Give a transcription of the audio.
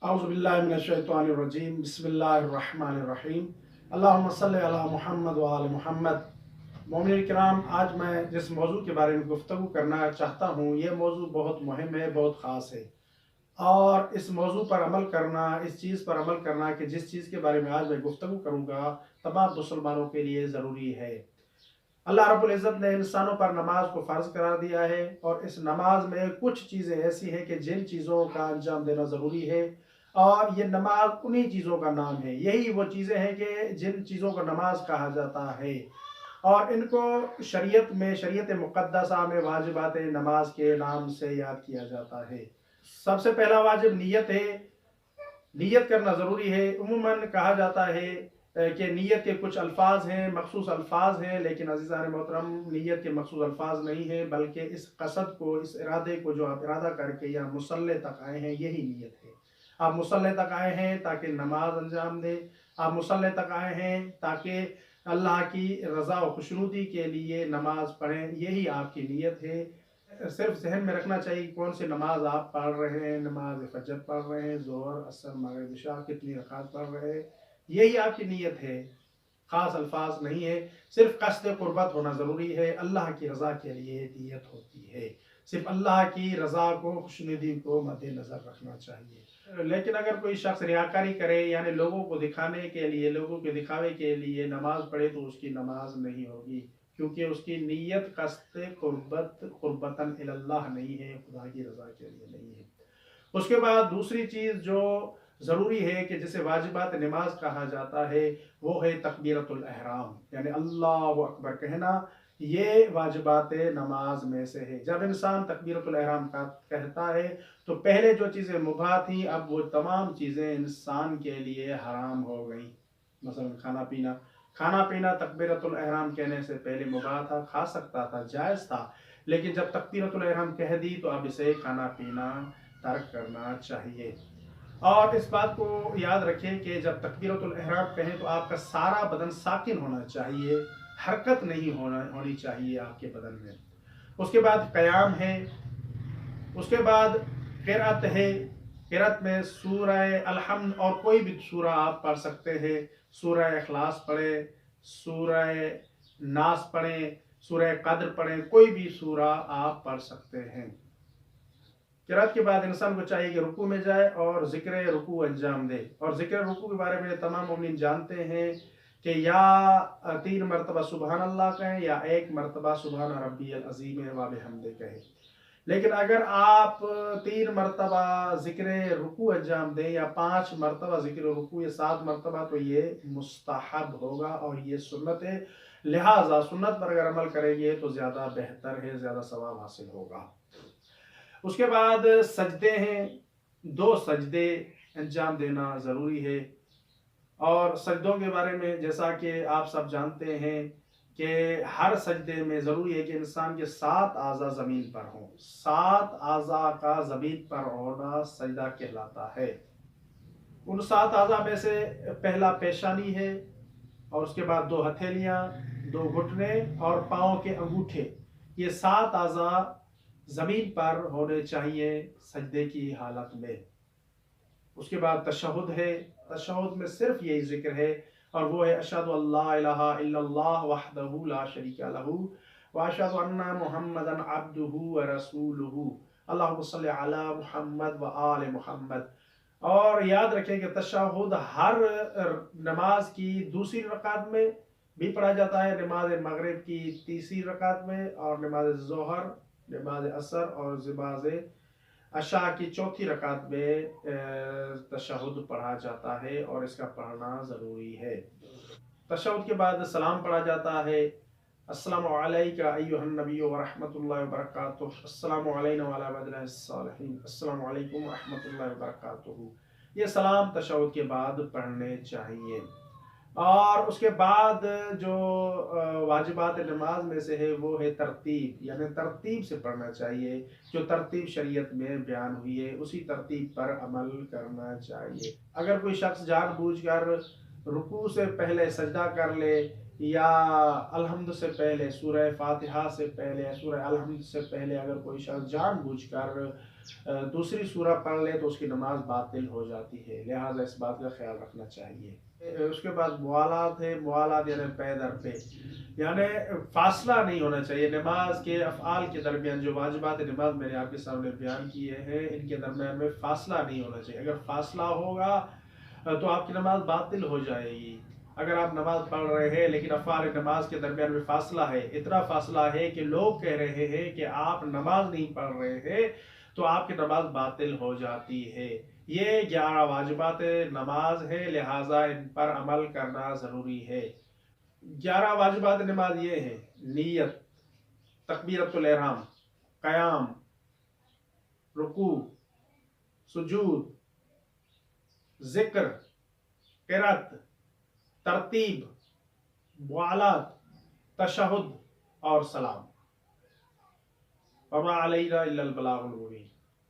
औज़ुबिल्लाहिमिनश्शैतानिर्रजीम बिस्मिल्लाहिर्रहमानिर्रहीम अल्लाहुम्मा सल्लि अला मुहम्मद व आले मुहम्मद। मोमिनीन किराम, आज मैं जिस मौजू के बारे में गुफ्तगू करना चाहता हूँ, ये मौजू बहुत मुहिम है, बहुत ख़ास है। और इस मौजू पर अमल करना, इस चीज़ पर अमल करना कि जिस चीज़ के बारे में आज मैं गुफ्तगू करूँगा, तमाम मुसलमानों के लिए ज़रूरी है। अल्लाह रब्बुल इज़्ज़त ने इंसानों पर नमाज को फ़र्ज़ करार दिया है, और इस नमाज में कुछ चीज़ें ऐसी हैं कि जिन चीज़ों का अंजाम देना ज़रूरी है, और ये नमाज उन्हीं चीज़ों का नाम है। यही वो चीज़ें हैं कि जिन चीज़ों को नमाज कहा जाता है, और इनको शरीयत में, शरीयत मुक़द्दसा में वाजिबात नमाज के नाम से याद किया जाता है। सबसे पहला वाजिब नियत है। नियत करना ज़रूरी है। उमूमन कहा जाता है कि नियत के कुछ अल्फाज हैं, मखसूस अल्फाज हैं, लेकिन अज़ीज़ान मोहतरम, नियत के मखसूस अल्फाज नहीं है, बल्कि इस कसद को, इस इरादे को जो आप इरादा करके यहाँ मुसल्ले तक आए हैं, यही नियत है। आप मुसल्ले तक आए हैं ताकि नमाज अंजाम दें। आप मुसल्ले तक आए हैं ताकि अल्लाह की रज़ा और खुशनुदी के लिए नमाज पढ़ें, यही आपकी नियत है। सिर्फ जहन में रखना चाहिए कि कौन सी नमाज आप पढ़ रहे हैं। नमाज फजर पढ़ रहे हैं, ज़ोहर, असर, मगरिब, इशा, कितनी रकात पढ़ रहे हैं, यही आपकी नीयत है। ख़ास अल्फाज नहीं है। सिर्फ कस्द कुर्बत होना ज़रूरी है। अल्लाह की रज़ा के लिए नीयत होती है। सिर्फ अल्लाह की रज़ा को, खुशनुदी को मद्देनज़र रखना चाहिए। लेकिन अगर कोई शख्स रियाकारी करे, यानी लोगों को दिखाने के लिए, लोगों के दिखावे के लिए नमाज पढ़े, तो उसकी नमाज नहीं होगी, क्योंकि उसकी नीयत कस्द कुर्बतन इल्लल्लाह नहीं है, खुदा की रज़ा के लिए नहीं है। उसके बाद दूसरी चीज़ जो ज़रूरी है कि जिसे वाजिबात नमाज कहा जाता है, वो है तकबीरतुल एहराम, यानी अल्लाहु अकबर कहना। ये वाजिबात नमाज में से है। जब इंसान तकबीरतुल एहराम का कहता है, तो पहले जो चीज़ें मुबाह थी, अब वो तमाम चीज़ें इंसान के लिए हराम हो गई। मसलन खाना पीना। खाना पीना तकबीरतुल एहराम कहने से पहले मुबाह था, खा सकता था, जायज़ था। लेकिन जब तकबीरतुल एहराम कह दी, तो अब इसे खाना पीना तर्क करना चाहिए। और इस बात को याद रखें कि जब तकबीरतुल एहराम कहें, तो आपका सारा बदन साकिन होना चाहिए, हरकत नहीं होनी चाहिए आपके बदन में। उसके बाद क़याम है। उसके बाद क़िराअत है। क़िराअत में सूरह अल-हम्द और कोई भी सूरा आप पढ़ सकते हैं। सूरह इखलास पढ़ें, सूरह नास पढ़ें, सूरह क़द्र पढ़ें, कोई भी सूरा आप पढ़ सकते हैं। क़िराअत के बाद इंसान को चाहिए कि रुकू में जाए और ज़िक्र रुकू अंजाम दे। और ज़िक्र रुकू के बारे में तमाम मोमिनीन जानते हैं कि या 3 मरतबा सुबहान अल्लाह कहें, या 1 मरतबा सुबहान रब्बियल अज़ीम व बिहम्दे कहें। लेकिन अगर आप 3 मरतबा ज़िक्र रुकू अंजाम दें, या 5 मरतबा ज़िक्र रुकू, या 7 मरतबा, तो ये मुस्तहब होगा और ये सुन्नत है। लिहाजा सुन्नत पर अगर अमल करेंगे तो ज़्यादा बेहतर है, ज़्यादा सवाब हासिल होगा। उसके बाद सजदे हैं। 2 सजदे अंजाम देना ज़रूरी है। और सजदों के बारे में जैसा कि आप सब जानते हैं कि हर सजदे में ज़रूरी है कि इंसान के 7 आज़ा ज़मीन पर हों। 7 आज़ा का ज़मीन पर होना सजदा कहलाता है। उन 7 आज़ा में से पहला पेशानी है, और उसके बाद 2 हथेलियाँ, 2 घुटने और पाँव के अंगूठे। ये 7 आज़ा ज़मीन पर होने चाहिए सजदे की हालत में। उसके बाद तशहुद है। तशहुद में सिर्फ यही जिक्र है, और वो है अशहदु अल्ला इलाहा इल्लल्लाह वहदहु ला शरीका लहू व अशहदु अन्ना मुहम्मदन अब्दुहु व रसूलुहु अल्लाहुम्मा सल्लि अला मुहम्मद व आले मुहम्मद। और याद रखें कि तशहुद हर नमाज की दूसरी रकात में भी पढ़ा जाता है, नमाज मगरिब की तीसरी रकात में, और नमाज ज़ोहर, नमाज असर और नमाज अशा की चौथी रकात में तशहुद पढ़ा जाता है, और इसका पढ़ना ज़रूरी है। तशहुद के बाद सलाम पढ़ा जाता है। अस्सलामु अलैका अय्युहन नबिय्यु व रहमतुल्लाहि व बरकातुहू, अस्सलामु अलैना व अला इबादिल्लाहिस सालिहीन, अस्सलामु अलैकुम व रहमतुल्लाहि व बरकातुहू। ये सलाम तशहुद के बाद पढ़ने चाहिए। और उसके बाद जो वाजिबात नमाज में से है, वो है तरतीब, यानी तरतीब से पढ़ना चाहिए। जो तरतीब शरीयत में बयान हुई है, उसी तरतीब पर अमल करना चाहिए। अगर कोई शख्स जानबूझकर रुकू से पहले सजदा कर ले, या अलहम्द से पहले, सूरह फातिहा से पहले, सूरह अलहम्द से पहले अगर कोई शख्स जानबूझकर दूसरी सूरह पढ़ ले तो उसकी नमाज बातिल हो जाती है, लिहाजा इस बात का ख्याल रखना चाहिए। उसके बाद मुआलात है, मुआलात यानी पे दर पे, यानी फासला नहीं होना चाहिए नमाज के अफ़आल के दरमियान। जो वाजिबात नमाज मैंने आपके सामने बयान किए हैं, इनके दरमियान में फासला नहीं होना चाहिए। अगर फासला होगा तो आपकी नमाज बातिल हो जाएगी। अगर आप नमाज पढ़ रहे हैं लेकिन अफ़आल नमाज के दरमियान में फासला है, इतना फासला है कि लोग कह रहे हैं कि आप नमाज नहीं पढ़ रहे हैं, तो आपकी नमाज बातिल हो जाती है। ये 11 वाजिबात नमाज है, लिहाजा इन पर अमल करना ज़रूरी है। 11 वाजिबात नमाज ये है: नीयत, तकबीरतुल इहराम, क़याम, रुकू, सुजूद, ज़िक्र, क़िरात, तरतीब, मुआलात, तशहुद और सलाम। वमा अलैना इल्लल बलागुल मुबीन।